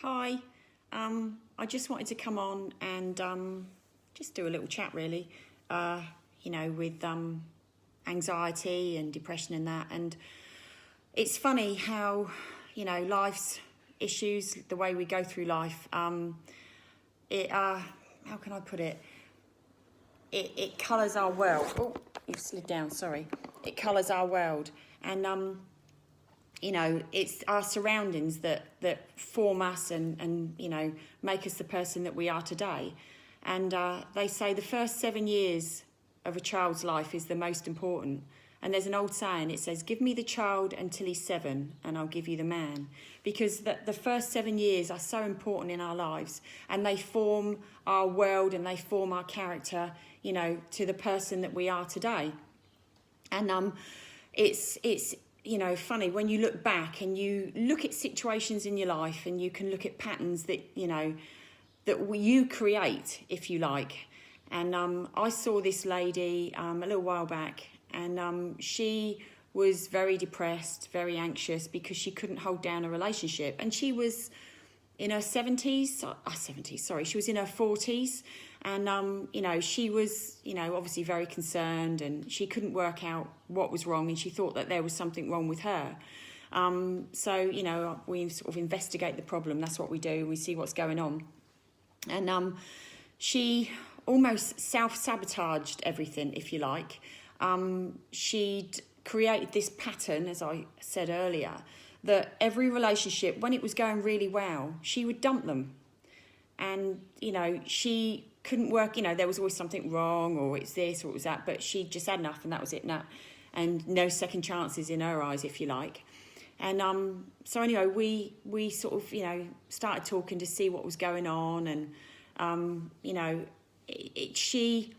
Hi, I just wanted to come on and just do a little chat really, with anxiety and depression and that. And it's funny how, life's issues, the way we go through life, how can I put it? It colours our world. Oh, you've slid down, sorry. It colours our world. And, it's our surroundings that form us and make us the person that we are today. And they say the first 7 years of a child's life is the most important. And there's an old saying, it says, give me the child until he's 7 and I'll give you the man. Because the first 7 years are so important in our lives, and they form our world and they form our character, to the person that we are today. And it's funny when you look back and you look at situations in your life and you can look at patterns that, that you create, if you like. And I saw this lady a little while back, and she was very depressed, very anxious because she couldn't hold down a relationship. And she was in her 70s, she was in her 40s. And, she was, obviously very concerned, and she couldn't work out what was wrong, and she thought that there was something wrong with her. So, we sort of investigate the problem. That's what we do. We see what's going on. And she almost self-sabotaged everything, if you like. She'd created this pattern, as I said earlier, that every relationship, when it was going really well, she would dump them. And, she couldn't work, there was always something wrong, or it's this or it was that, but she just had enough, and that was it. And no second chances in her eyes, if you like. And so anyway, we sort of, started talking to see what was going on. And, she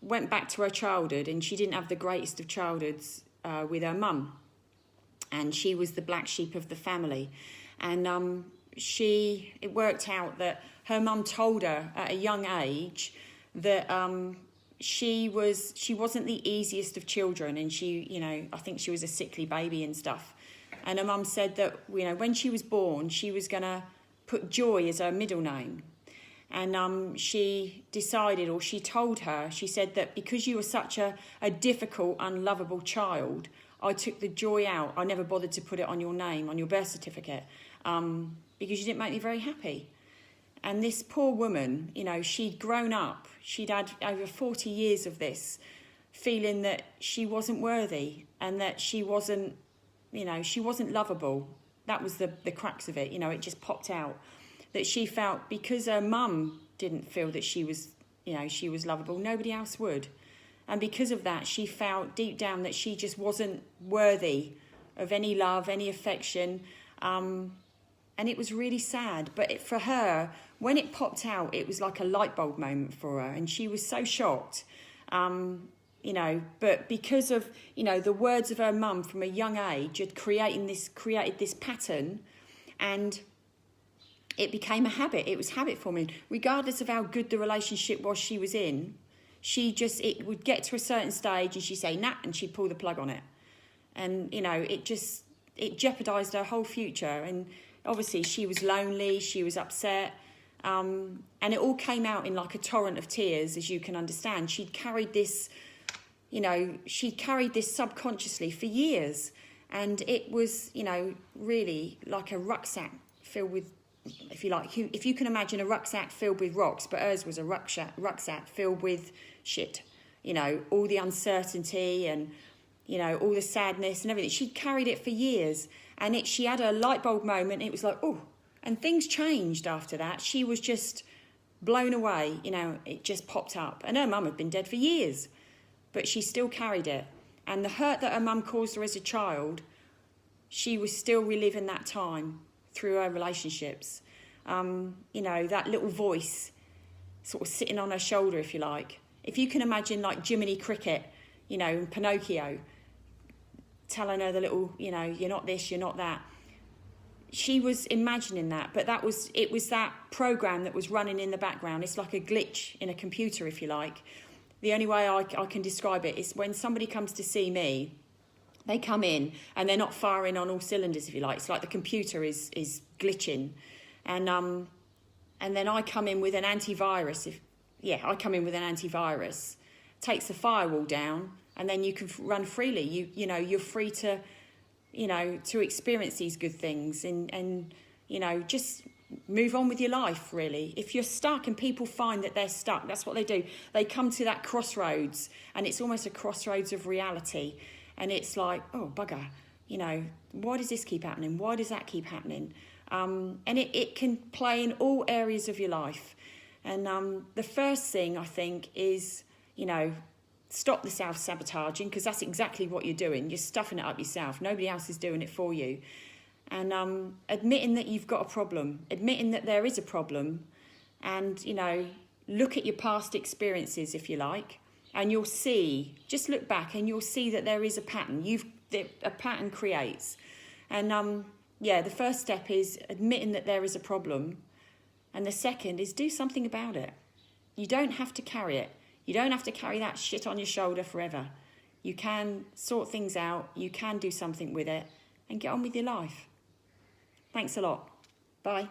went back to her childhood, and she didn't have the greatest of childhoods with her mum. And she was the black sheep of the family. And it worked out that her mum told her at a young age that she wasn't the easiest of children, and I think she was a sickly baby and stuff. And her mum said that, when she was born, she was going to put Joy as her middle name. And she decided, or she told her, she said that because you were such a difficult, unlovable child, I took the Joy out. I never bothered to put it on your name, on your birth certificate, because you didn't make me very happy. And this poor woman, she'd grown up. She'd had over 40 years of this, feeling that she wasn't worthy and that she wasn't lovable. That was the crux of it. It just popped out. That she felt because her mum didn't feel that she was lovable, nobody else would. And because of that, she felt deep down that she just wasn't worthy of any love, any affection. And it was really sad. But for her, when it popped out, it was like a light bulb moment for her. And she was so shocked, But because of, the words of her mum from a young age had created this pattern, and it became a habit. It was habit forming. Regardless of how good the relationship was she was in, it would get to a certain stage and she'd say, nah, and she'd pull the plug on it. And, it jeopardised her whole future. And obviously she was lonely, she was upset. And it all came out in like a torrent of tears, as you can understand. She'd carried this subconsciously for years. And it was, really like a rucksack filled with, if you like, if you can imagine a rucksack filled with rocks, but hers was a rucksack filled with shit, all the uncertainty and, all the sadness and everything. She'd carried it for years, and she had a light bulb moment, and it was like, oh, and things changed after that. She was just blown away, it just popped up. And her mum had been dead for years, but she still carried it. And the hurt that her mum caused her as a child, she was still reliving that time through her relationships. That little voice sort of sitting on her shoulder, if you like. If you can imagine like Jiminy Cricket, and Pinocchio, telling her the little, you're not this, you're not that. She was imagining that, but it was that program that was running in the background. It's like a glitch in a computer, if you like. The only way I can describe it is when somebody comes to see me, they come in and they're not firing on all cylinders, if you like. It's like the computer is glitching. And then I come in with an antivirus. I come in with an antivirus, takes the firewall down, and then you can run freely. You're free to, to experience these good things and just move on with your life, really. If you're stuck and people find that they're stuck, that's what they do. They come to that crossroads, and it's almost a crossroads of reality. And it's like, oh, bugger, why does this keep happening? Why does that keep happening? And it can play in all areas of your life. And the first thing, I think, is, stop the self-sabotaging, because that's exactly what you're doing. You're stuffing it up yourself. Nobody else is doing it for you. And admitting that you've got a problem, admitting that there is a problem, and, look at your past experiences, if you like, and you'll see, just look back and you'll see that there is a pattern. A pattern creates. And, the first step is admitting that there is a problem. And the second is do something about it. You don't have to carry it. You don't have to carry that shit on your shoulder forever. You can sort things out. You can do something with it and get on with your life. Thanks a lot. Bye.